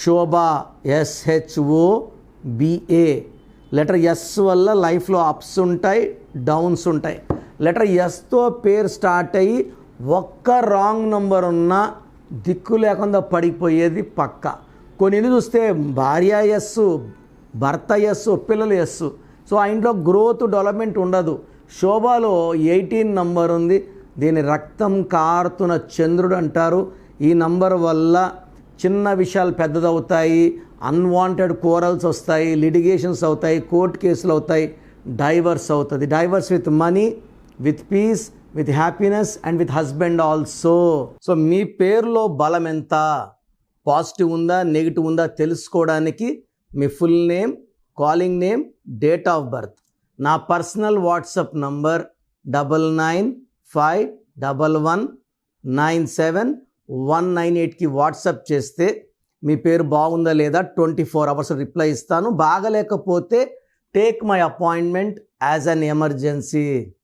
శోభ, SHOBA. Letter S వల్ల లైఫ్లో apps ఉంటాయి, డౌన్స్ ఉంటాయి. లెటర్ ఎస్తో పేరు స్టార్ట్ అయ్యి ఒక్క రాంగ్ నంబర్ ఉన్నా దిక్కు లేకుండా పడిపోయేది పక్క. కొన్ని ఇల్లు చూస్తే భార్య ఎస్, భర్త ఎస్, పిల్లలు ఎస్. సో ఆ ఇంట్లో గ్రోత్ డెవలప్మెంట్ ఉండదు. శోభలో 18 నంబర్ ఉంది. దీని రక్తం కారుతున్న చంద్రుడు అంటారు. ఈ నంబర్ వల్ల చిన్న విషయాలు పెద్దదవుతాయి, అన్వాంటెడ్ కోరల్స్ వస్తాయి, లిటిగేషన్స్ అవుతాయి, కోర్టు కేసులు అవుతాయి, డైవర్స్ అవుతుంది. Divorce with money, with peace, with happiness and with husband also. So మీ పేరులో బలం ఎంత, పాజిటివ్ ఉందా నెగిటివ్ ఉందా తెలుసుకోవడానికి మీ full name, calling name, date of birth, నా పర్సనల్ వాట్సాప్ నంబర్ 9951197198కి వాట్సాప్ చేస్తే మీ పేరు బాగుందా లేదా 24 hours రిప్లై ఇస్తాను. బాగలేకపోతే take my appointment as an emergency.